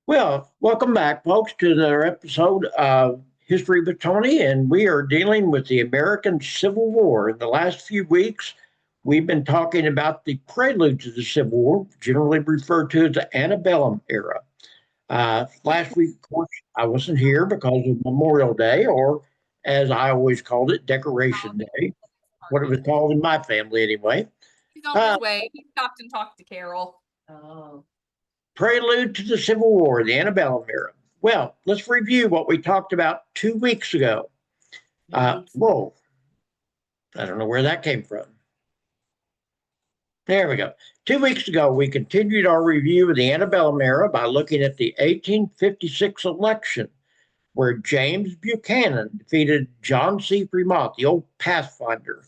Well, welcome back, folks, to another episode of History with Tony, and we are dealing with the American Civil War. In the last few weeks, we've been talking about the prelude to the Civil War, generally referred to as the antebellum era. Last week, of course, I wasn't here because of Memorial Day, or as I always called it, Decoration Day, what it was called in my family anyway. He's on Uh, his way. He stopped and talked to Carol. Oh, Prelude to the Civil War, the antebellum era. Well, let's review what we talked about 2 weeks ago. Whoa, I don't know where that came from. There we go. 2 weeks ago, we continued our review of the antebellum era by looking at the 1856 election, where James Buchanan defeated John C. Fremont, the old Pathfinder,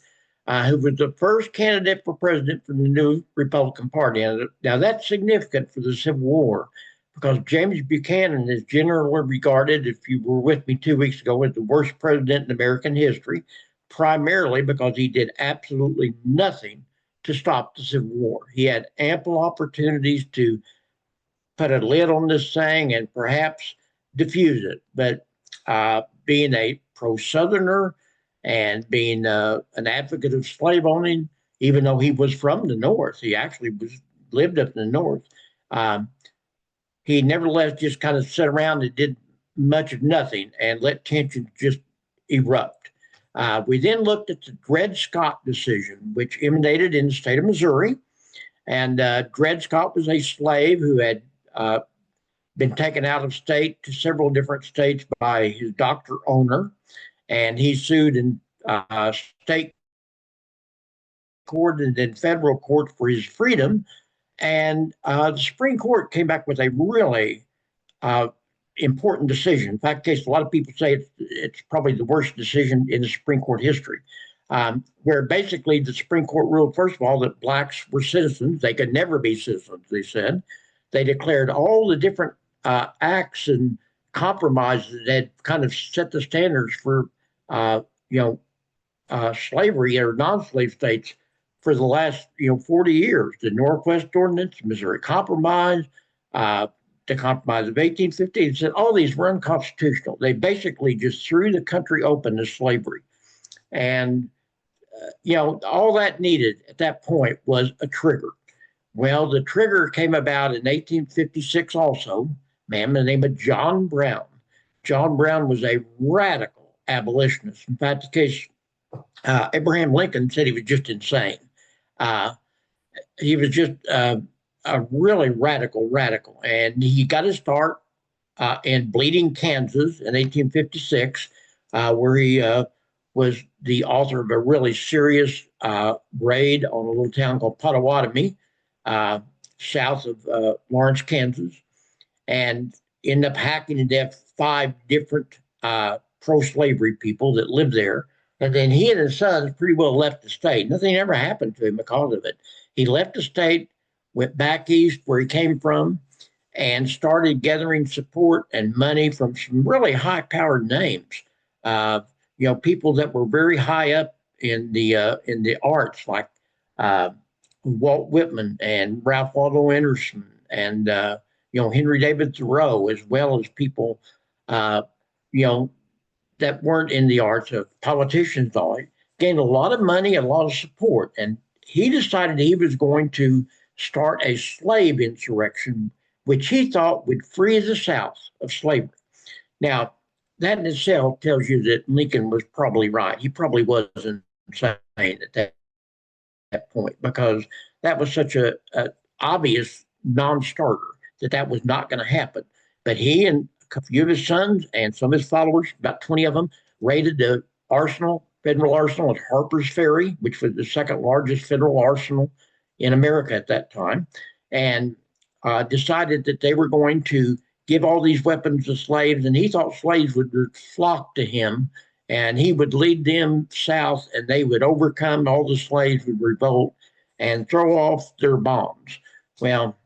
who was the first candidate for president from the new Republican Party. Now, that's significant for the Civil War because James Buchanan is generally regarded, if you were with me 2 weeks ago, as the worst president in American history, primarily because he did absolutely nothing to stop the Civil War. He had ample opportunities to put a lid on this thing and perhaps diffuse it. But being a pro Southerner and being an advocate of slave owning, even though he was from the North, he actually lived up in the North. Um, he nevertheless just kind of sat around and did much of nothing and let tensions just erupt. We then looked at the Dred Scott decision, which emanated in the state of Missouri. And Dred Scott was a slave who had uh, been taken out of state to several different states by his doctor owner. And he sued in state court and then federal court for his freedom. And the Supreme Court came back with a really uh, important decision. In fact, case a lot of people say it's probably the worst decision in the Supreme Court history, where basically the Supreme Court ruled, first of all, that blacks were citizens. They could never be citizens, they said. They declared all the different acts and compromises that had kind of set the standards for, uh, you know, slavery or non-slave states for the last 40 years. The Northwest Ordinance, Missouri Compromise, uh, the Compromise of 1815 said all these were unconstitutional. They basically just threw the country open to slavery. And, all that needed at that point was a trigger. Well, the trigger came about in 1856 also, man, by the name of John Brown. John Brown was a radical abolitionist. In fact, the case Abraham Lincoln said he was just insane. Uh, he was just a really radical, and he got his start in Bleeding, Kansas in 1856, where he was the author of a really serious raid on a little town called Pottawatomie, uh, south of Lawrence, Kansas, and ended up hacking to death five different pro-slavery people that lived there. And then he and his sons pretty well left the state. Nothing ever happened to him because of it. He left the state, went back east where he came from, and started gathering support and money from some really high-powered names. Uh, people that were very high up in the arts, like uh, Walt Whitman and Ralph Waldo Emerson and Henry David Thoreau, as well as people uh, you know that weren't in the arts of politicians, like gained a lot of money, a lot of support, and he decided he was going to start a slave insurrection, which he thought would free the South of slavery. Now, that in itself tells you that Lincoln was probably right. He probably wasn't insane at that point because that was such a obvious non-starter that was not going to happen. But he and a few of his sons and some of his followers, about 20 of them, raided the federal arsenal at Harper's Ferry, which was the second largest federal arsenal in America at that time, and decided that they were going to give all these weapons to slaves. And he thought slaves would flock to him and he would lead them south and they would overcome, all the slaves would revolt and throw off their bombs. Well,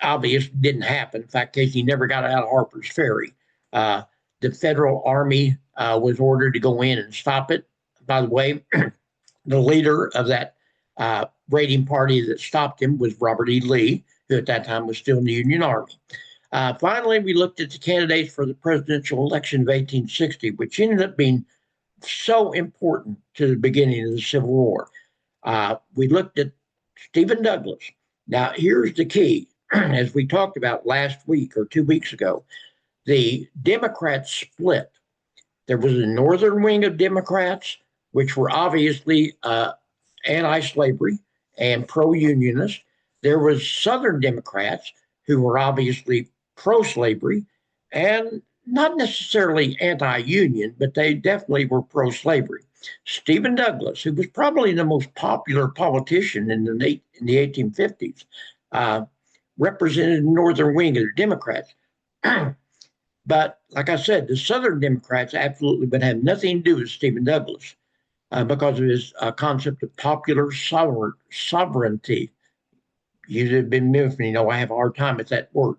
obviously didn't happen. In fact, Casey never got out of Harper's Ferry. Uh, the federal army was ordered to go in and stop it. By the way, the leader of that raiding party that stopped him was Robert E. Lee, who at that time was still in the Union Army. Finally, we looked at the candidates for the presidential election of 1860, which ended up being so important to the beginning of the Civil War. We looked at Stephen Douglas. Now, here's the key. As we talked about last week or 2 weeks ago, the Democrats split. There was a northern wing of Democrats, which were obviously anti-slavery and pro-unionist. There was Southern Democrats who were obviously pro-slavery and not necessarily anti-union, but they definitely were pro-slavery. Stephen Douglas, who was probably the most popular politician in the 1850s, represented the northern wing of the Democrats. But like I said, the Southern Democrats absolutely would have nothing to do with Stephen Douglas because of his concept of popular sovereignty. You have been with me, I have a hard time with that word.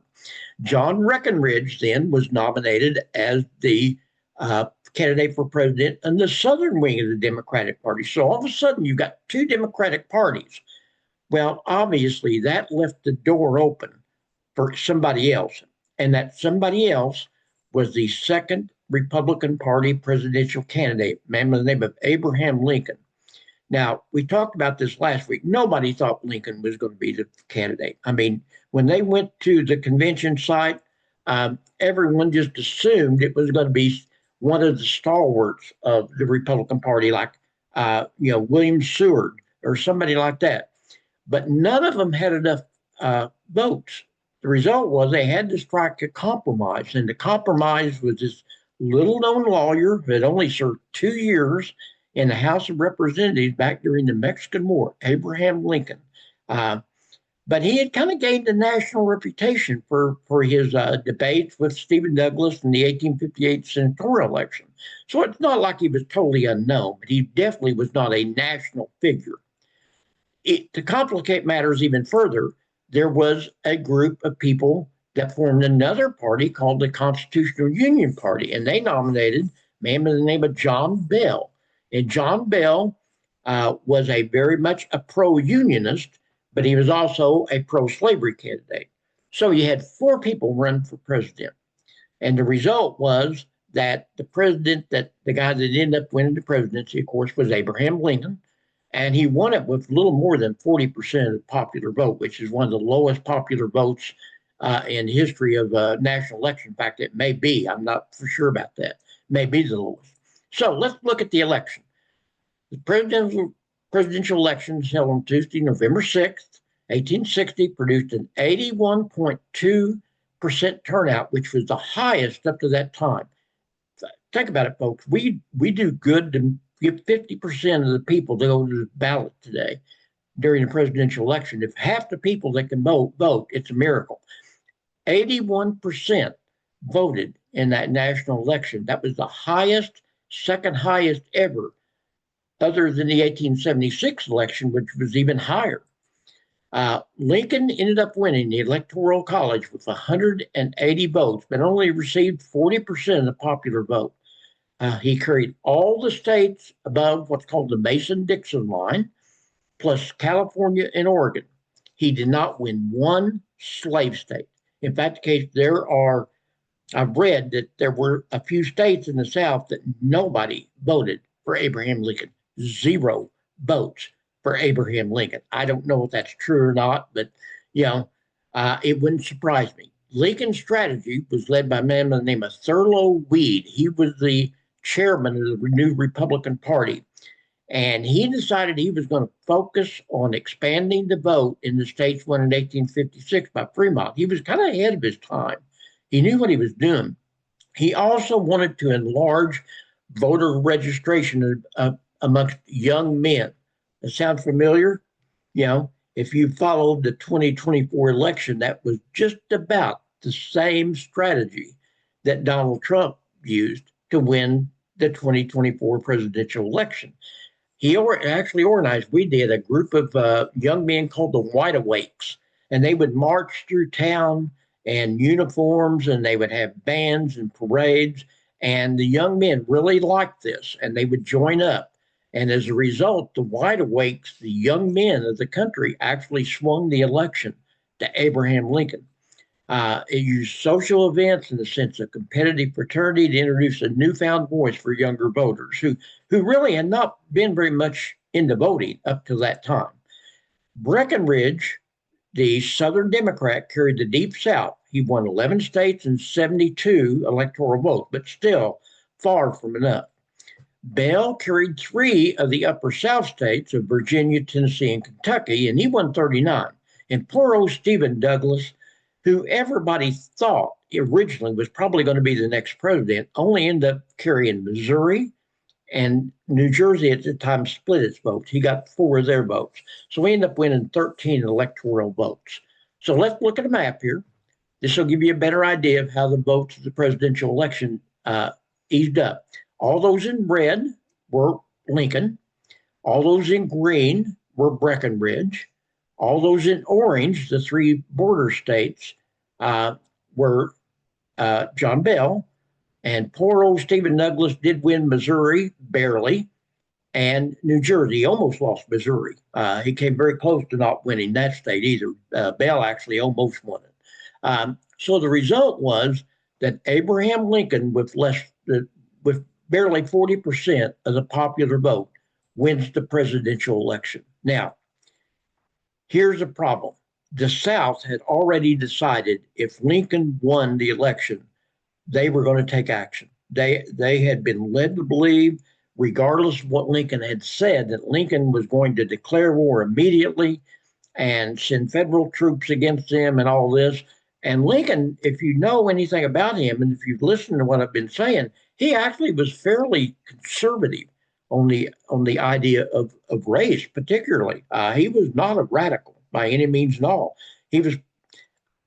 John Breckinridge then was nominated as the candidate for president in the southern wing of the Democratic Party. So all of a sudden, you've got two Democratic parties. Well, obviously, that left the door open for somebody else. And that somebody else was the second Republican Party presidential candidate, a man by the name of Abraham Lincoln. Now, we talked about this last week. Nobody thought Lincoln was going to be the candidate. I mean, when they went to the convention site, everyone just assumed it was going to be one of the stalwarts of the Republican Party, like William Seward or somebody like that. But none of them had enough votes. The result was they had to strike a compromise, and the compromise was this little-known lawyer who had only served 2 years in the House of Representatives back during the Mexican War, Abraham Lincoln. But he had kind of gained a national reputation for his debates with Stephen Douglas in the 1858 senatorial election. So it's not like he was totally unknown, but he definitely was not a national figure. To complicate matters even further, there was a group of people that formed another party called the Constitutional Union Party, and they nominated a man by the name of John Bell. And John Bell was very much a pro-unionist, but he was also a pro-slavery candidate. So you had 4 people run for president. And the result was that the guy that ended up winning the presidency, of course, was Abraham Lincoln. And he won it with a little more than 40% of the popular vote, which is one of the lowest popular votes in the history of a national election. In fact, it may be. I'm not for sure about that. May be the lowest. So let's look at the election. The presidential elections held on Tuesday, November 6th, 1860, produced an 81.2% turnout, which was the highest up to that time. Think about it, folks. We do good to get 50% of the people to go to the ballot today during the presidential election. If half the people that can vote, it's a miracle. 81% voted in that national election. That was the highest, second highest ever, other than the 1876 election, which was even higher. Lincoln ended up winning the Electoral College with 180 votes, but only received 40% of the popular vote. He carried all the states above what's called the Mason-Dixon line, plus California and Oregon. He did not win one slave state. In fact, I've read that there were a few states in the South that nobody voted for Abraham Lincoln. 0 votes for Abraham Lincoln. I don't know if that's true or not, but it wouldn't surprise me. Lincoln's strategy was led by a man by the name of Thurlow Weed. He was the chairman of the new Republican Party. And he decided he was going to focus on expanding the vote in the states won in 1856 by Fremont. He was kind of ahead of his time. He knew what he was doing. He also wanted to enlarge voter registration amongst young men. That sounds familiar? If you followed the 2024 election, that was just about the same strategy that Donald Trump used to win the 2024 presidential election. He actually organized, we did, a group of young men called the Wide Awakes, and they would march through town in uniforms, and they would have bands and parades, and the young men really liked this, and they would join up. And as a result, the Wide Awakes, the young men of the country, actually swung the election to Abraham Lincoln. It used social events and a sense of competitive fraternity to introduce a newfound voice for younger voters who really had not been very much into voting up to that time. Breckinridge, the Southern Democrat, carried the Deep South. He won 11 states and 72 electoral votes, but still far from enough. Bell carried 3 of the upper South states of Virginia, Tennessee, and Kentucky, and he won 39. And poor old Stephen Douglas, who everybody thought originally was probably going to be the next president, only ended up carrying Missouri, and New Jersey at the time split its votes. He got 4 of their votes. So we ended up winning 13 electoral votes. So let's look at a map here. This will give you a better idea of how the votes of the presidential election eased up. All those in red were Lincoln. All those in green were Breckinridge. All those in orange, the 3 border states, were John Bell. And poor old Stephen Douglas did win Missouri, barely, and New Jersey. He almost lost Missouri. He came very close to not winning that state either. Bell actually almost won it. So the result was that Abraham Lincoln, with barely 40% of the popular vote, wins the presidential election. Now, here's a problem. The South had already decided if Lincoln won the election, they were going to take action. They had been led to believe, regardless of what Lincoln had said, that Lincoln was going to declare war immediately and send federal troops against them and all this. And Lincoln, if you know anything about him, and if you've listened to what I've been saying, he actually was fairly conservative on the idea of race, particularly. He was not a radical by any means at all. He was,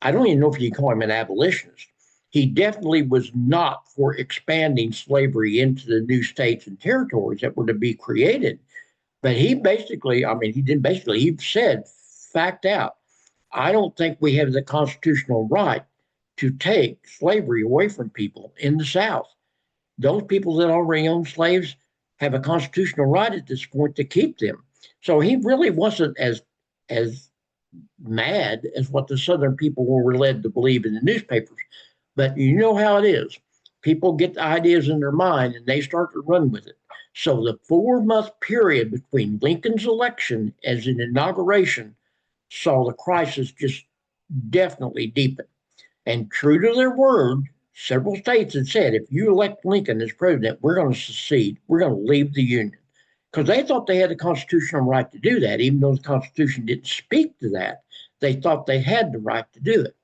I don't even know if you call him an abolitionist. He definitely was not for expanding slavery into the new states and territories that were to be created. But he basically, he said, fact out, I don't think we have the constitutional right to take slavery away from people in the South. Those people that already own slaves have a constitutional right at this point to keep them. So he really wasn't as mad as what the Southern people were led to believe in the newspapers. But you know how it is. People get the ideas in their mind and they start to run with it. So the 4-month period between Lincoln's election as an inauguration saw the crisis just definitely deepen. And true to their word, several states had said, if you elect Lincoln as president, we're going to secede. We're going to leave the Union. Because they thought they had the constitutional right to do that, even though the Constitution didn't speak to that. They thought they had the right to do it.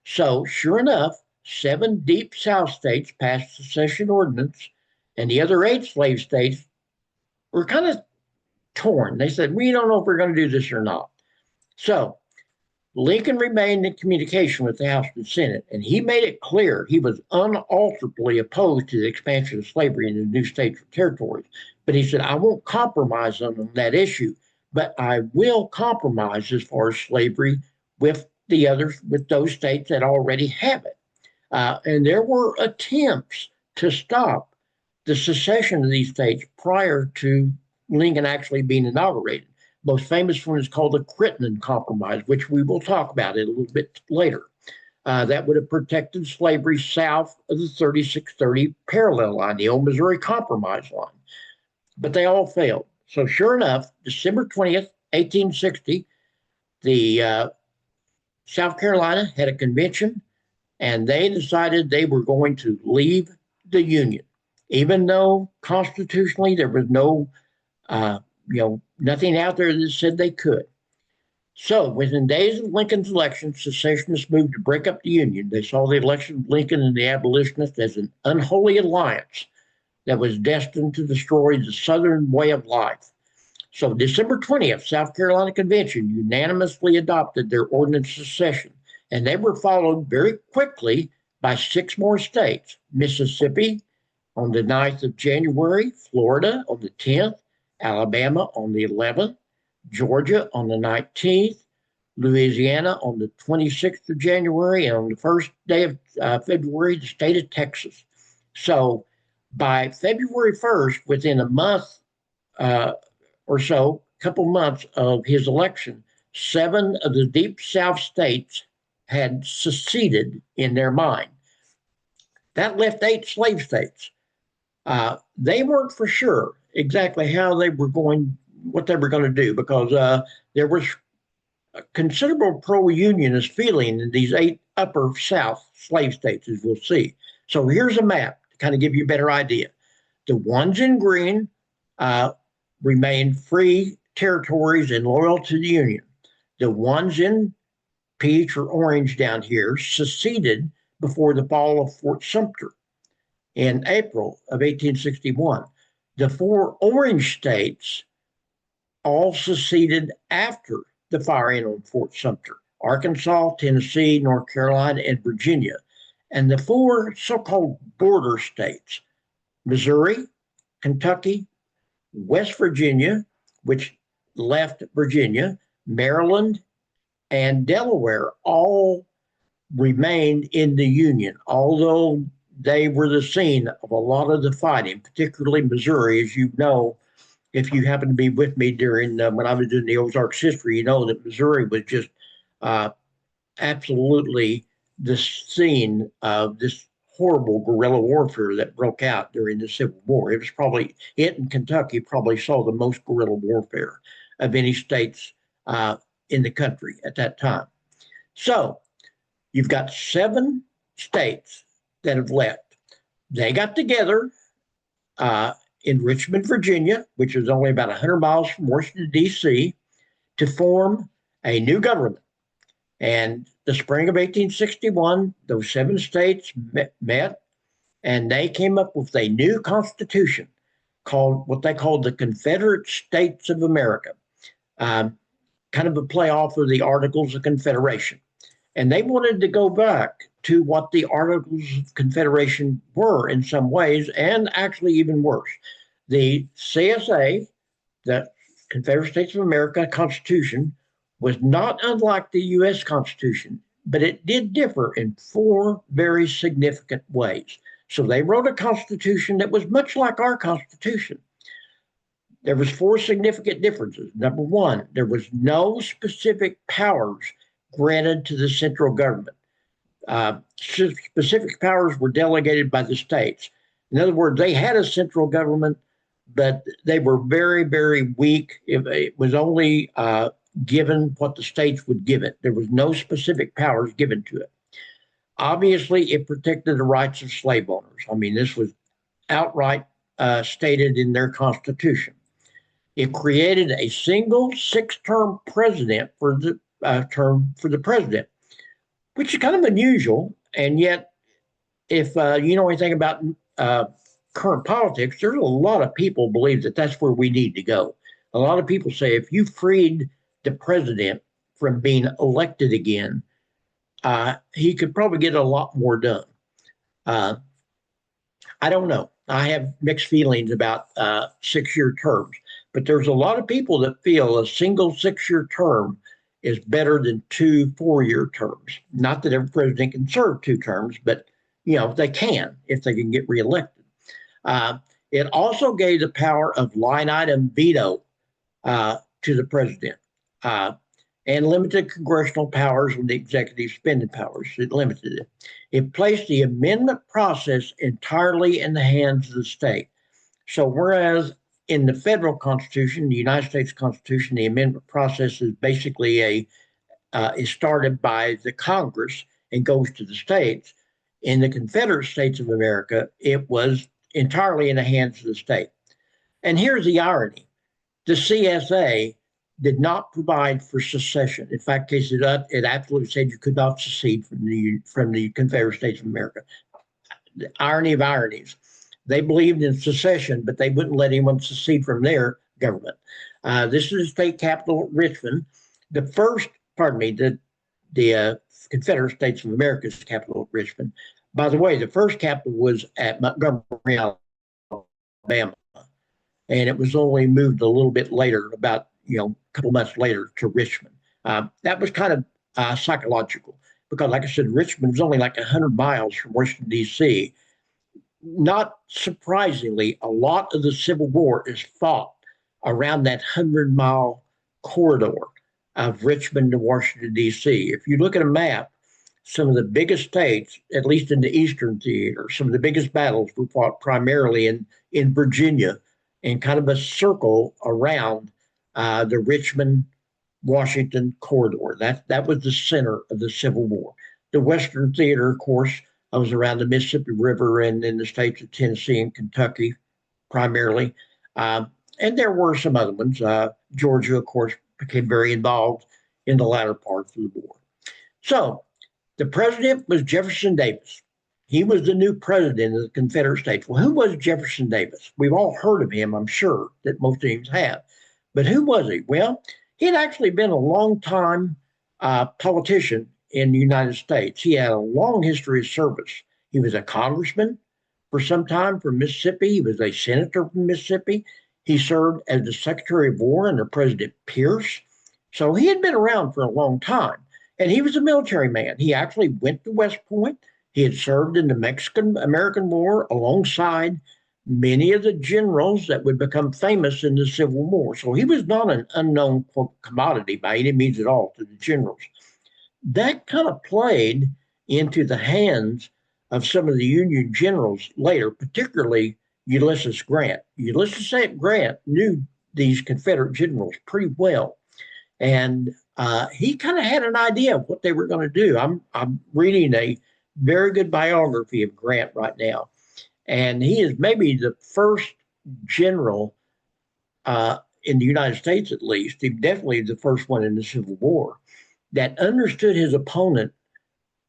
So sure enough, 7 deep South states passed the secession ordinance, and the other 8 slave states were kind of torn. They said, we don't know if we're going to do this or not. So Lincoln remained in communication with the House and Senate, and he made it clear he was unalterably opposed to the expansion of slavery in the new states and territories. But he said, I won't compromise on that issue, but I will compromise as far as slavery with those states that already have it. And there were attempts to stop the secession of these states prior to Lincoln actually being inaugurated. Most famous one is called the Crittenden Compromise, which we will talk about it a little bit later. That would have protected slavery south of the 3630 parallel line, the old Missouri Compromise line. But they all failed. So sure enough, December 20th, 1860, the South Carolina had a convention, and they decided they were going to leave the Union, even though constitutionally there was nothing out there that said they could. So within days of Lincoln's election, secessionists moved to break up the Union. They saw the election of Lincoln and the abolitionists as an unholy alliance that was destined to destroy the Southern way of life. So December 20th, South Carolina Convention unanimously adopted their ordinance of secession, and they were followed very quickly by 6 more states: Mississippi on the 9th of January, Florida on the 10th, Alabama on the 11th, Georgia on the 19th, Louisiana on the 26th of January, and on the first day of February, the state of Texas. So by February 1st, within a month or so, a couple months of his election, 7 of the Deep South states had seceded in their mind. That left 8 slave states. They weren't for sure exactly how they were going, what they were going to do, because there was a considerable pro-unionist feeling in these 8 upper South slave states, as we'll see. So here's a map to kind of give you a better idea. The ones in green remained free territories and loyal to the Union. The ones in peach or orange down here seceded before the fall of Fort Sumter in April of 1861. The 4 orange states all seceded after the firing on Fort Sumter: Arkansas, Tennessee, North Carolina, and Virginia. And the 4 so-called border states, Missouri, Kentucky, West Virginia, which left Virginia, Maryland, and Delaware, all remained in the Union, although they were the scene of a lot of the fighting, particularly Missouri. As you know, if you happen to be with me during when I was doing the Ozarks history, you know that Missouri was just absolutely the scene of this horrible guerrilla warfare that broke out during the Civil War. It was probably, it and Kentucky probably saw the most guerrilla warfare of any states in the country at that time. So you've got 7 states that have left. They got together in Richmond, Virginia, which is only about 100 miles from Washington, D.C., to form a new government. And the spring of 1861, those 7 states met, and they came up with a new constitution called what they called the Confederate States of America, kind of a play off of the Articles of Confederation. And they wanted to go back to what the Articles of Confederation were in some ways, and actually even worse. The CSA, the Confederate States of America Constitution, was not unlike the U.S. Constitution, but it did differ in 4 very significant ways. So they wrote a constitution that was much like our Constitution. There was 4 significant differences. Number 1, there was no specific powers granted to the central government. Specific powers were delegated by the states. In other words, they had a central government, but they were very, very weak. It was only given what the states would give it. There was no specific powers given to it. Obviously, it protected the rights of slave owners. I mean, this was outright stated in their constitution. It created a single 6-term president for the term for the president, which is kind of unusual. And yet, if you know anything about current politics, there's a lot of people believe that that's where we need to go. A lot of people say if you freed the president from being elected again, he could probably get a lot more done. I don't know. I have mixed feelings about 6-year terms, but there's a lot of people that feel a single 6-year term is better than 2 4-year terms. Not that every president can serve 2 terms, but you know they can if they can get reelected. It also gave the power of line item veto to the president and limited congressional powers and the executive spending powers. It limited it. It placed the amendment process entirely in the hands of the state. So whereas in the federal Constitution, the United States Constitution, the amendment process is basically is started by the Congress and goes to the states. In the Confederate States of America, it was entirely in the hands of the state. And here's the irony. The CSA did not provide for secession. In fact, it absolutely said you could not secede from the Confederate States of America. The irony of ironies. They believed in secession, but they wouldn't let anyone secede from their government. This is the state capital, Richmond. The Confederate States of America's capital, Richmond. By the way, the first capital was at Montgomery, Alabama, and it was only moved a little bit later, about a couple months later, to Richmond. That was kind of psychological because, like I said, Richmond was only like 100 miles from Washington, D.C. Not surprisingly, a lot of the Civil War is fought around that 100-mile corridor of Richmond to Washington, D.C. If you look at a map, some of the biggest states, at least in the Eastern Theater, some of the biggest battles were fought primarily in Virginia in kind of a circle around the Richmond, Washington corridor. That was the center of the Civil War. The Western Theater, of course, was around the Mississippi River and in the states of Tennessee and Kentucky primarily. And there were some other ones. Georgia, of course, became very involved in the latter parts of the war. So the president was Jefferson Davis. He was the new president of the Confederate States. Well, who was Jefferson Davis? We've all heard of him, I'm sure that most of you have. But who was he? Well, he had actually been a long time politician in the United States. He had a long history of service. He was a congressman for some time from Mississippi. He was a senator from Mississippi. He served as the Secretary of War under President Pierce. So he had been around for a long time. And he was a military man. He actually went to West Point. He had served in the Mexican-American War alongside many of the generals that would become famous in the Civil War. So he was not an unknown commodity by any means at all to the generals. That kind of played into the hands of some of the Union generals later, particularly Ulysses Grant. Ulysses Grant knew these Confederate generals pretty well. And he kind of had an idea of what they were going to do. I'm reading a very good biography of Grant right now. And he is maybe the first general in the United States, at least, he definitely the first one in the Civil War, that understood his opponent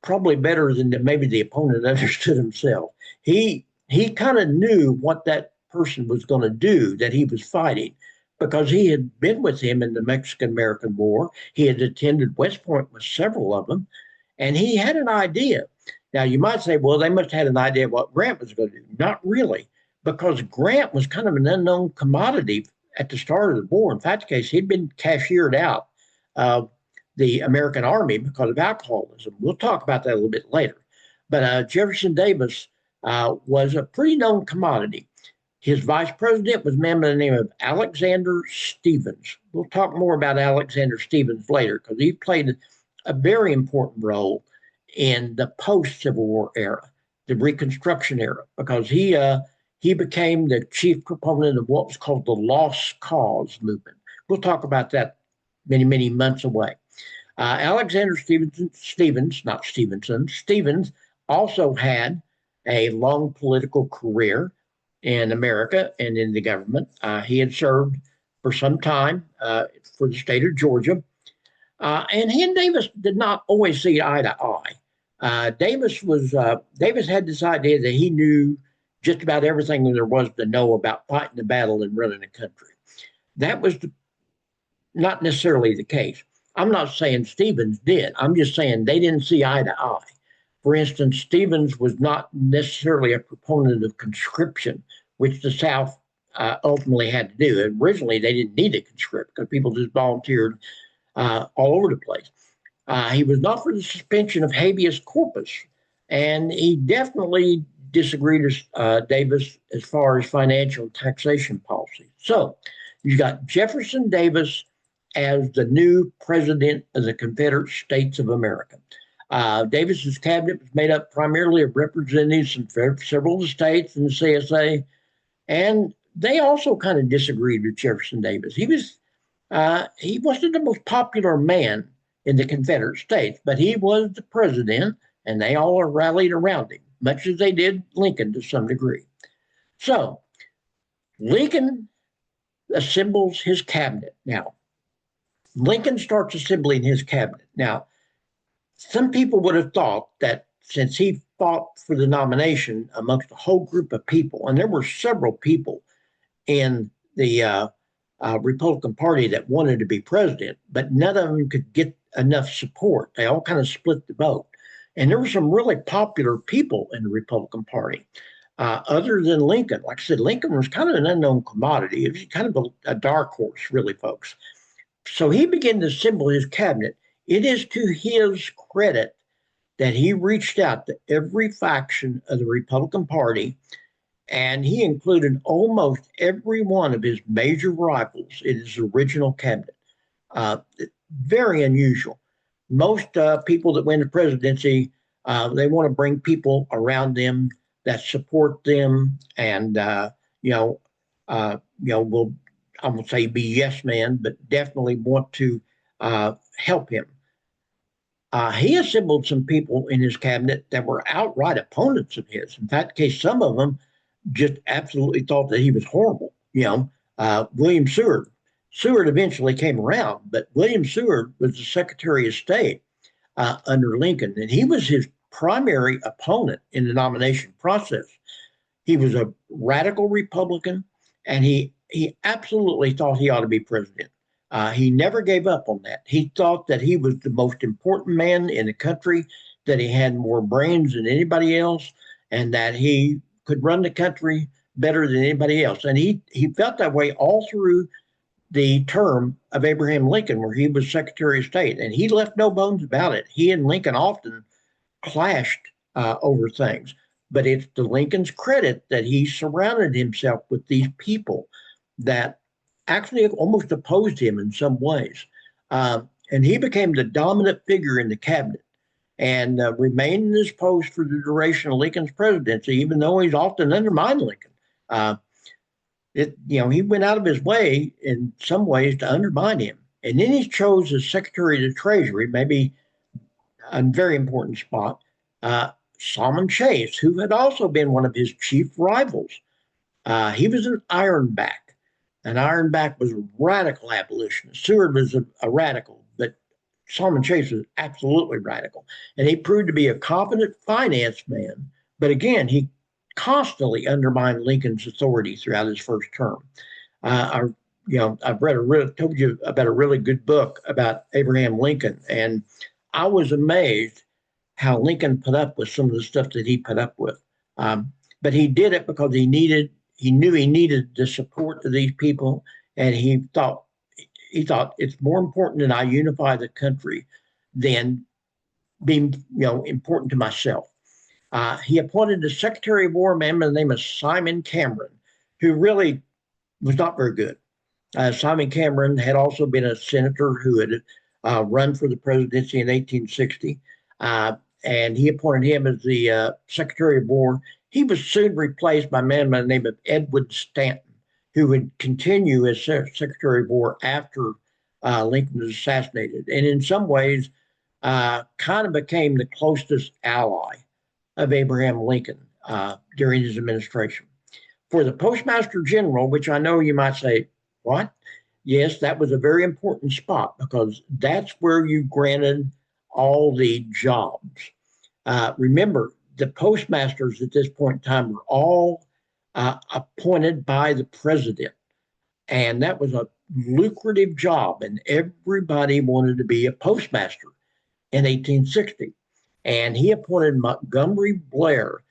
probably better than maybe the opponent understood himself. He kind of knew what that person was going to do that he was fighting because he had been with him in the Mexican-American War. He had attended West Point with several of them, and he had an idea. Now, you might say, well, they must have had an idea of what Grant was going to do. Not really, because Grant was kind of an unknown commodity at the start of the war. In fact, case, he'd been cashiered out of the American Army because of alcoholism. We'll talk about that a little bit later. But Jefferson Davis was a pretty known commodity. His vice president was a man by the name of Alexander Stephens. We'll talk more about Alexander Stephens later because he played a very important role in the post-Civil War era, the Reconstruction era, because he became the chief proponent of what was called the Lost Cause movement. We'll talk about that many, many months away. Alexander Stephens also had a long political career in America and in the government. He had served for some time for the state of Georgia. And he and Davis did not always see eye to eye. Davis had this idea that he knew just about everything there was to know about fighting the battle and running a country. That was not necessarily the case. I'm not saying Stephens did. I'm just saying they didn't see eye to eye. For instance, Stephens was not necessarily a proponent of conscription, which the South ultimately had to do. Originally, they didn't need to conscript because people just volunteered all over the place. He was not for the suspension of habeas corpus, and he definitely disagreed with Davis as far as financial and taxation policy. So you got Jefferson Davis as the new president of the Confederate States of America. Davis's cabinet was made up primarily of representatives from several of the states and the CSA, and they also kind of disagreed with Jefferson Davis. He wasn't the most popular man in the Confederate States, but he was the president, and they all rallied around him, much as they did Lincoln to some degree. So Lincoln assembles his cabinet. Now, Lincoln starts assembling his cabinet. Now, some people would have thought that since he fought for the nomination amongst a whole group of people, and there were several people in the Republican Party that wanted to be president, but none of them could get enough support. They all kind of split the vote. And there were some really popular people in the Republican Party. Other than Lincoln, like I said, Lincoln was kind of an unknown commodity. It was kind of a dark horse, really, folks. So he began to assemble his cabinet. It is to his credit that he reached out to every faction of the Republican Party, and he included almost every one of his major rivals in his original cabinet. Very unusual. most people that win the presidency, they want to bring people around them that support them, and will, I won't say be yes men, but definitely want to help him. He assembled some people in his cabinet that were outright opponents of his. In fact, case some of them just absolutely thought that he was horrible. William Seward. Seward eventually came around, but William Seward was the Secretary of State under Lincoln, and he was his primary opponent in the nomination process. He was a radical Republican, and he absolutely thought he ought to be president. He never gave up on that. He thought that he was the most important man in the country, that he had more brains than anybody else, and that he could run the country better than anybody else. And he felt that way all through the term of Abraham Lincoln, where he was Secretary of State, and he left no bones about it. He and Lincoln often clashed over things, but it's to Lincoln's credit that he surrounded himself with these people that actually almost opposed him in some ways. And he became the dominant figure in the cabinet and remained in his post for the duration of Lincoln's presidency, even though he's often undermined Lincoln. He went out of his way in some ways to undermine him. And then he chose as Secretary of the Treasury, maybe a very important spot, Salmon Chase, who had also been one of his chief rivals. He was an Ironback. An Ironback was a radical abolitionist. Seward was a radical, but Salmon Chase was absolutely radical. And he proved to be a competent finance man. But again, he constantly undermined Lincoln's authority throughout his first term. I've told you about a really good book about Abraham Lincoln, and I was amazed how Lincoln put up with some of the stuff that he put up with. But he did it because he knew he needed the support of these people, and he thought it's more important that I unify the country than being important to myself. He appointed a Secretary of War, a man by the name of Simon Cameron, who really was not very good. Simon Cameron had also been a senator who had run for the presidency in 1860, and he appointed him as the Secretary of War. He was soon replaced by a man by the name of Edwin Stanton, who would continue as Secretary of War after Lincoln was assassinated, and in some ways kind of became the closest ally of Abraham Lincoln during his administration. For the Postmaster General, which I know you might say, what? Yes, that was a very important spot because that's where you granted all the jobs. Remember, the postmasters at this point in time were all appointed by the president. And that was a lucrative job, and everybody wanted to be a postmaster in 1860. And he appointed Montgomery Blair,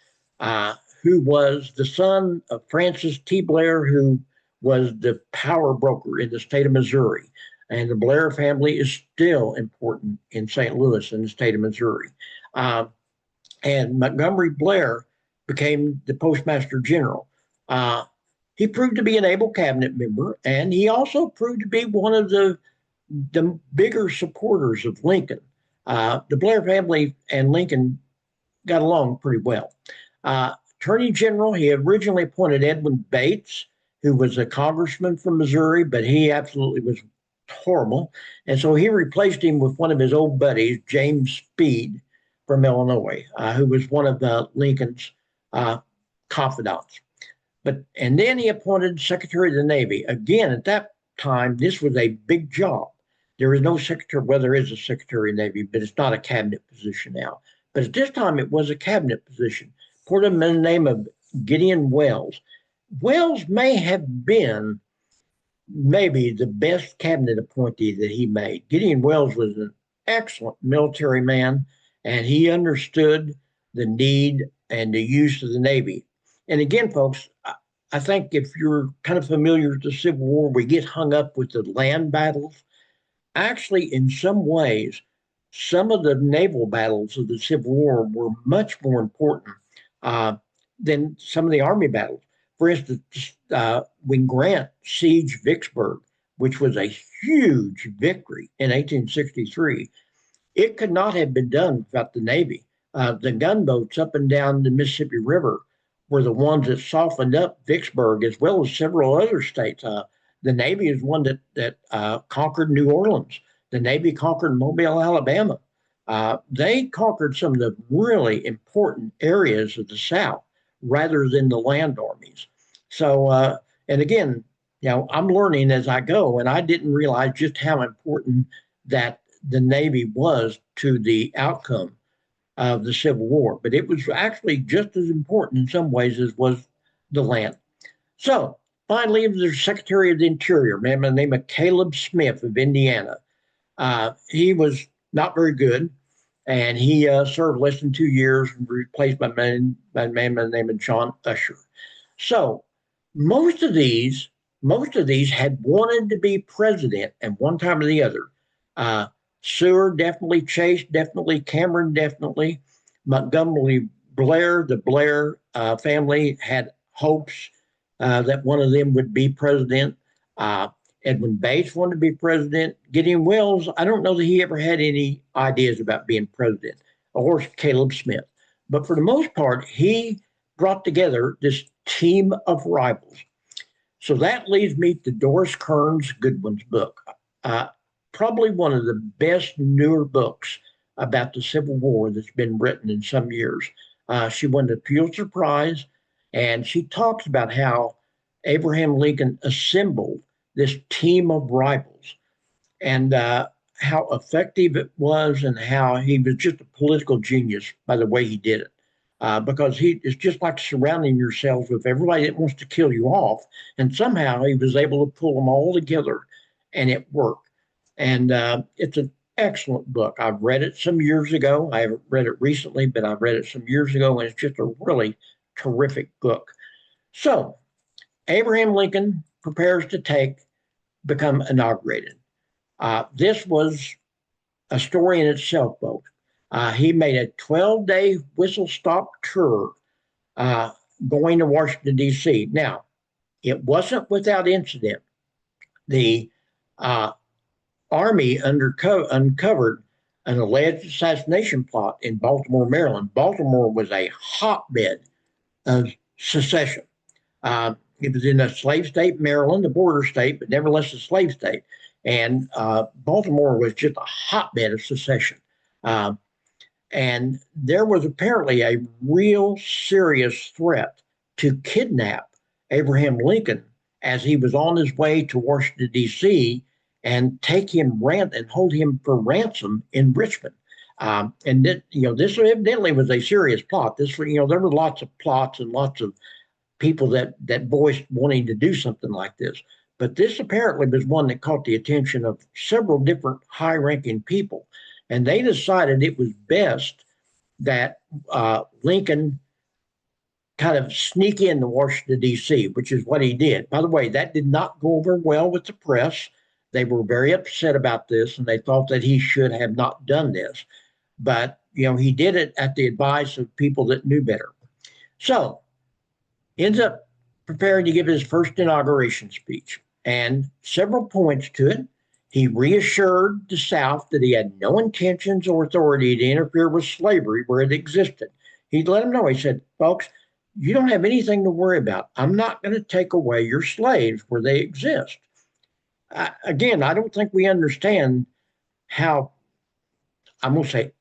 who was the son of Francis T. Blair, who was the power broker in the state of Missouri. And the Blair family is still important in St. Louis in the state of Missouri. And Montgomery Blair became the Postmaster General. He proved to be an able cabinet member, and he also proved to be one of the bigger supporters of Lincoln. The Blair family and Lincoln got along pretty well. Attorney General, he originally appointed Edwin Bates, who was a congressman from Missouri, but he absolutely was horrible. And so he replaced him with one of his old buddies, James Speed from Illinois, who was one of Lincoln's confidants. And then he appointed Secretary of the Navy. Again, at that time, this was a big job. There is no secretary, well, there is a Secretary of the Navy, but it's not a cabinet position now. But at this time, it was a cabinet position. Put him in the name of Gideon Welles. Welles may have been maybe the best cabinet appointee that he made. Gideon Welles was an excellent military man, and he understood the need and the use of the Navy. And again, folks, I think if you're kind of familiar with the Civil War, we get hung up with the land battles. Actually, in some ways, some of the naval battles of the Civil War were much more important than some of the Army battles. For instance, when Grant sieged Vicksburg, which was a huge victory in 1863, It could not have been done without the Navy. The gunboats up and down the Mississippi River were the ones that softened up Vicksburg as well as several other states. The Navy is one that conquered New Orleans. The Navy conquered Mobile, Alabama. They conquered some of the really important areas of the South rather than the land armies. So, and again, I'm learning as I go, and I didn't realize just how important that the Navy was to the outcome of the Civil War. But it was actually just as important in some ways as was the land. So finally, the Secretary of the Interior, a man by the name of Caleb Smith of Indiana. He was not very good, and he served less than 2 years, replaced by a man by the name of John Usher. So most of these had wanted to be president at one time or the other. Seward definitely, Chase definitely, Cameron definitely, Montgomery Blair, the Blair family had hopes that one of them would be president. Edwin Bates wanted to be president. Gideon Wells, I don't know that he ever had any ideas about being president, or Caleb Smith. But for the most part, he brought together this team of rivals. So that leads me to Doris Kearns Goodwin's book, probably one of the best newer books about the Civil War that's been written in some years. She won the Pulitzer Prize, and she talks about how Abraham Lincoln assembled this team of rivals and how effective it was and how he was just a political genius by the way he did it. Because it's just like surrounding yourself with everybody that wants to kill you off. And somehow he was able to pull them all together and it worked. And it's an excellent book. I've read it some years ago. I haven't read it recently, but I read it some years ago, and it's just a really terrific book. So Abraham Lincoln prepares to become inaugurated. This was a story in itself, folks. He made a 12-day whistle-stop tour going to Washington, D.C. Now, it wasn't without incident. The Army uncovered an alleged assassination plot in Baltimore, Maryland. Baltimore was a hotbed of secession. It was in a slave state, Maryland, a border state, but nevertheless a slave state. And Baltimore was just a hotbed of secession. And there was apparently a real serious threat to kidnap Abraham Lincoln as he was on his way to Washington, D.C., and take him and hold him for ransom in Richmond. And this evidently was a serious plot. There were lots of plots and lots of people that voiced wanting to do something like this. But this apparently was one that caught the attention of several different high-ranking people. And they decided it was best that Lincoln kind of sneak into Washington, D.C., which is what he did. By the way, that did not go over well with the press. They were very upset about this, and they thought that he should have not done this. But, he did it at the advice of people that knew better. So, ends up preparing to give his first inauguration speech, and several points to it. He reassured the South that he had no intentions or authority to interfere with slavery where it existed. He let them know, he said, folks, you don't have anything to worry about. I'm not going to take away your slaves where they exist. Again, I don't think we understand how, I'm going to say,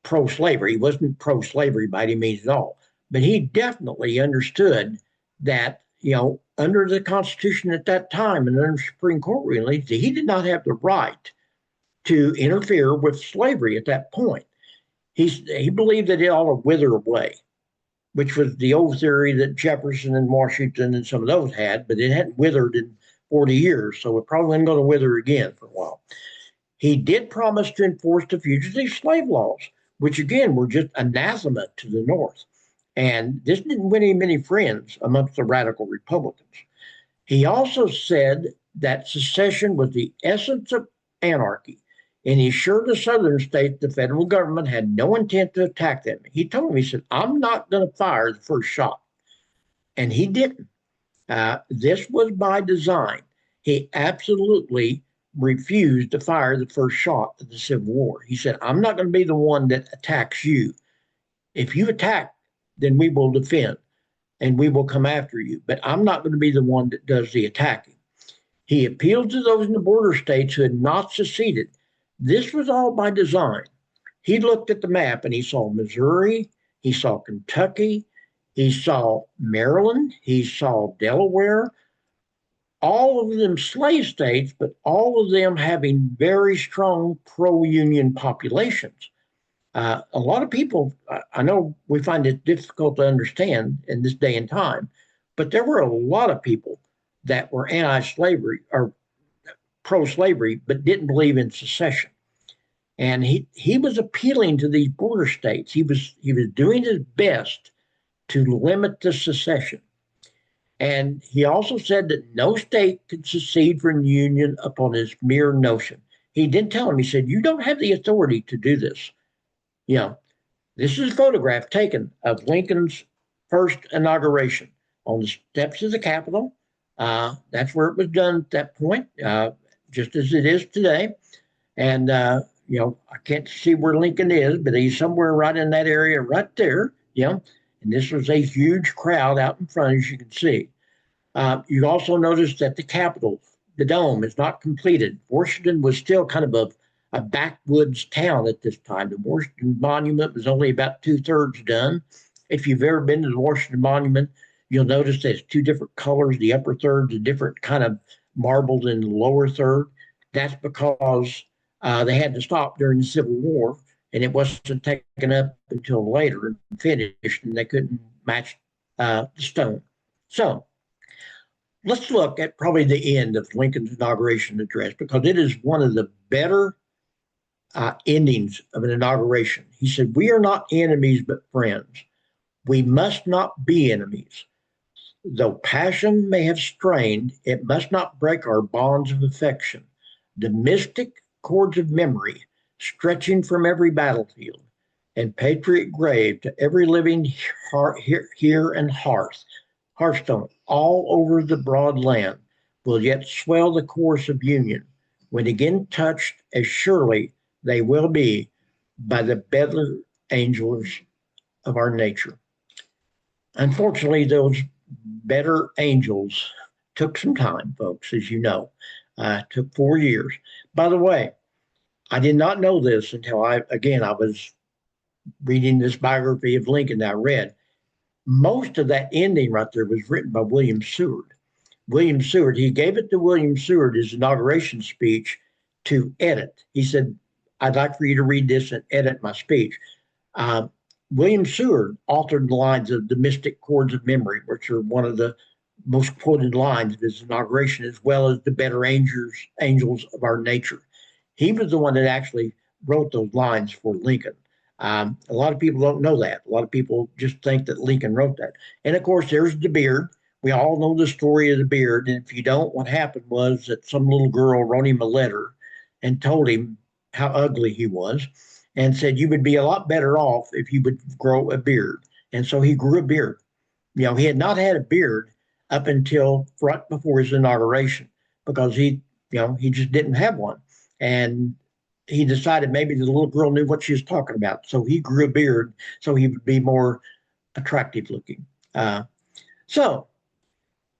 pro-slavery. He wasn't pro-slavery by any means at all. But he definitely understood that, under the Constitution at that time and under Supreme Court rulings, he did not have the right to interfere with slavery at that point. He believed that it ought to wither away, which was the old theory that Jefferson and Washington and some of those had, but it hadn't withered in 40 years, so it probably isn't going to wither again for a while. He did promise to enforce the fugitive slave laws, which again were just anathema to the North. And this didn't win him many friends amongst the radical Republicans. He also said that secession was the essence of anarchy, and he assured the Southern states the federal government had no intent to attack them. He told them, he said, I'm not going to fire the first shot. And he didn't. This was by design. He absolutely refused to fire the first shot of the Civil War. He said, I'm not going to be the one that attacks you. If you attack, then we will defend and we will come after you. But I'm not going to be the one that does the attacking. He appealed to those in the border states who had not seceded. This was all by design. He looked at the map and he saw Missouri, he saw Kentucky, he saw Maryland, he saw Delaware, all of them slave states, but all of them having very strong pro-union populations. A lot of people, I know we find it difficult to understand in this day and time, but there were a lot of people that were anti-slavery or pro-slavery, but didn't believe in secession. And he was appealing to these border states. He was doing his best to limit the secession. And he also said that no state could secede from the Union upon his mere notion. He did tell him, he said, you don't have the authority to do this. You know, this is a photograph taken of Lincoln's first inauguration on the steps of the Capitol. That's where it was done at that point, just as it is today. And, you know, I can't see where Lincoln is, but he's somewhere right in that area right there, you know. And this was a huge crowd out in front, as you can see. You also notice that the Capitol, the dome, is not completed. Washington was still kind of a backwoods town at this time. The Washington Monument was only about 2/3 done. If you've ever been to the Washington Monument, you'll notice there's two different colors. The upper third's a different kind of marble than the lower third. That's because they had to stop during the Civil War, and it wasn't taken up until later and finished, and they couldn't match the stone. So let's look at probably the end of Lincoln's inauguration address, because it is one of the better endings of an inauguration. He said, we are not enemies, but friends. We must not be enemies. Though passion may have strained, it must not break our bonds of affection. The mystic cords of memory stretching from every battlefield and patriot grave to every living here and hearthstone all over the broad land will yet swell the chorus of union when again touched as surely they will be by the better angels of our nature. Unfortunately, those better angels took some time, folks, as you know. Took 4 years. By the way, I did not know this until I was reading this biography of Lincoln that I read. Most of that ending right there was written by William Seward. William Seward, he gave it to William Seward, his inauguration speech, to edit. He said, I'd like for you to read this and edit my speech. William Seward altered the lines of the mystic chords of memory, which are one of the most quoted lines of his inauguration, as well as the better angels of our nature. He was the one that actually wrote those lines for Lincoln. A lot of people don't know that. A lot of people just think that Lincoln wrote that. And of course, there's the beard. We all know the story of the beard. And if you don't, what happened was that some little girl wrote him a letter and told him how ugly he was and said, you would be a lot better off if you would grow a beard. And so he grew a beard. You know, he had not had a beard up until right before his inauguration because he just didn't have one. And he decided maybe the little girl knew what she was talking about. So he grew a beard so he would be more attractive looking. So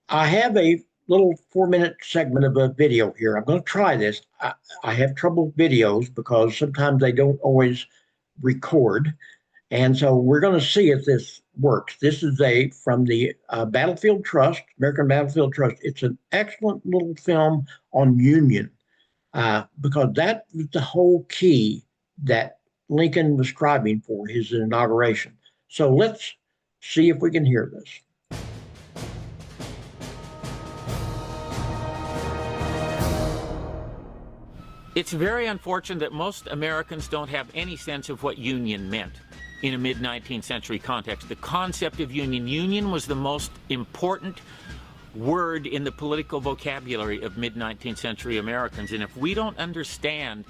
I have a little 4-minute segment of a video here. I'm going to try this. I have trouble with videos because sometimes they don't always record. And so we're going to see if this works. This is from the Battlefield Trust, American Battlefield Trust. It's an excellent little film on Union because that was the whole key that Lincoln was striving for his inauguration. So let's see if we can hear this. It's very unfortunate that most Americans don't have any sense of what union meant in a mid-19th century context. The concept of union was the most important word in the political vocabulary of mid-19th century Americans. And if we don't understand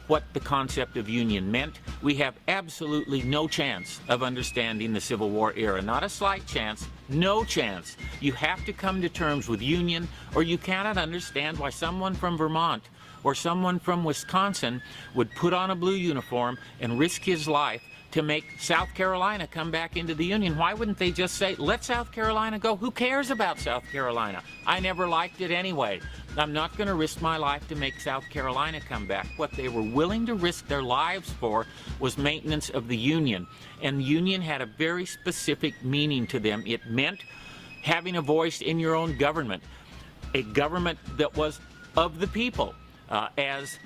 what the concept of union meant, we have absolutely no chance of understanding the Civil War era. Not a slight chance, no chance. You have to come to terms with union, or you cannot understand why someone from Vermont or someone from Wisconsin would put on a blue uniform and risk his life to make South Carolina come back into the Union. Why wouldn't they just say, let South Carolina go? Who cares about South Carolina? I never liked it anyway. I'm not going to risk my life to make South Carolina come back. What they were willing to risk their lives for was maintenance of the Union. And the Union had a very specific meaning to them. It meant having a voice in your own government, a government that was of the people. As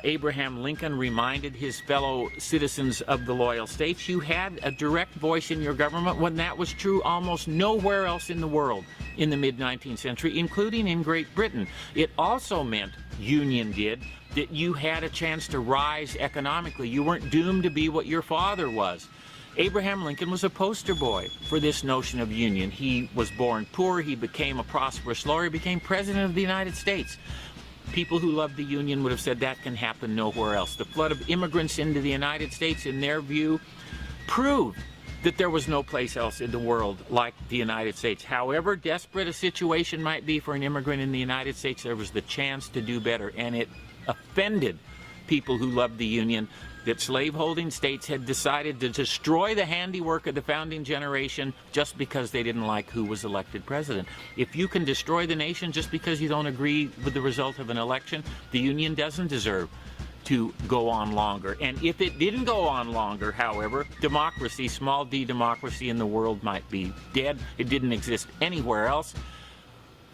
Abraham Lincoln reminded his fellow citizens of the loyal states, you had a direct voice in your government when that was true almost nowhere else in the world in the mid-19th century, including in Great Britain. It also meant, Union did, that you had a chance to rise economically. You weren't doomed to be what your father was. Abraham Lincoln was a poster boy for this notion of union. He was born poor, he became a prosperous lawyer, became president of the United States. People who loved the Union would have said that can happen nowhere else. The flood of immigrants into the United States, in their view, proved that there was no place else in the world like the United States. However desperate a situation might be for an immigrant in the United States, there was the chance to do better, and it offended people who loved the Union that slaveholding states had decided to destroy the handiwork of the founding generation just because they didn't like who was elected president. If you can destroy the nation just because you don't agree with the result of an election, the Union doesn't deserve to go on longer. And if it didn't go on longer, however, democracy, small d democracy in the world might be dead. It didn't exist anywhere else.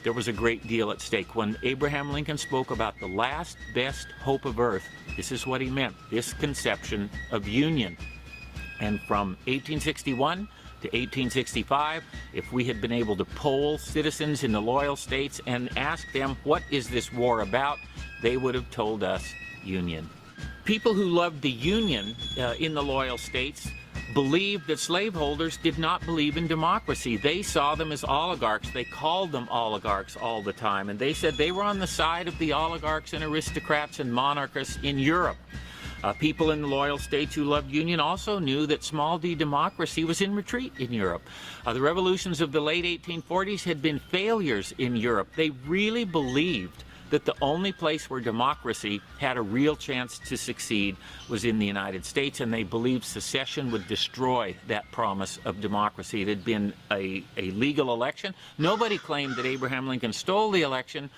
There was a great deal at stake. When Abraham Lincoln spoke about the last best hope of earth, this is what he meant, this conception of union. And from 1861 to 1865, if we had been able to poll citizens in the loyal states and ask them, what is this war about? They would have told us union. People who loved the Union in the loyal states believed that slaveholders did not believe in democracy. They saw them as oligarchs. They called them oligarchs all the time. And they said they were on the side of the oligarchs and aristocrats and monarchists in Europe. People in the loyal states who loved union also knew that small d democracy was in retreat in Europe. The revolutions of the late 1840s had been failures in Europe. They really believed that the only place where democracy had a real chance to succeed was in the United States, and they believed secession would destroy that promise of democracy. It had been a legal election. Nobody claimed that Abraham Lincoln stole the election.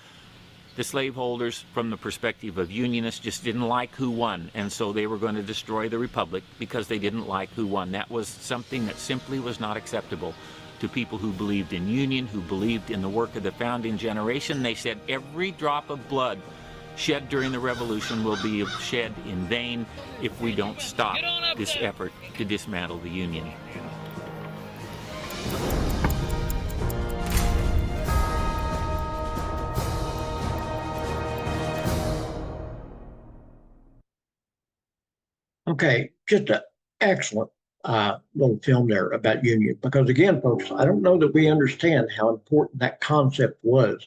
The slaveholders, from the perspective of Unionists, just didn't like who won, and so they were going to destroy the Republic because they didn't like who won. That was something that simply was not acceptable to people who believed in union, who believed in the work of the founding generation. They said every drop of blood shed during the revolution will be shed in vain if we don't stop this effort to dismantle the Union. Okay, just an excellent little film there about union. Because again, folks, I don't know that we understand how important that concept was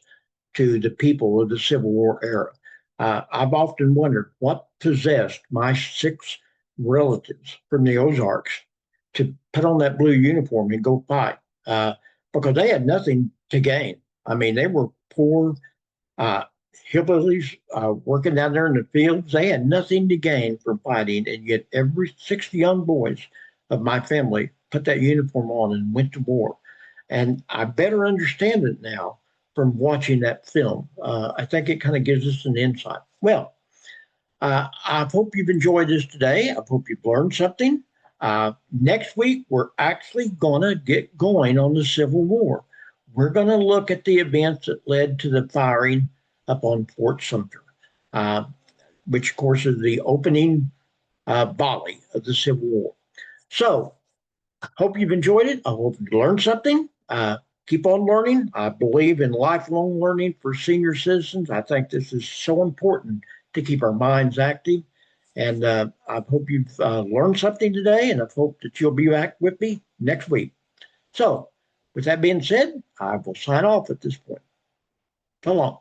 to the people of the Civil War era. I've often wondered what possessed my 6 relatives from the Ozarks to put on that blue uniform and go fight, because they had nothing to gain. I mean, they were poor hillbillies working down there in the fields. They had nothing to gain from fighting, and yet every 6 young boys of my family put that uniform on and went to war. And I better understand it now from watching that film. I think it kind of gives us an insight. Well, I hope you've enjoyed this today. I hope you've learned something. Next week, we're actually going to get going on the Civil War. We're going to look at the events that led to the firing up on Fort Sumter, which, of course, is the opening volley of the Civil War. So, I hope you've enjoyed it. I hope you learned something. Keep on learning. I believe in lifelong learning for senior citizens. I think this is so important to keep our minds active. And I hope you've learned something today, and I hope that you'll be back with me next week. So, with that being said, I will sign off at this point. So long.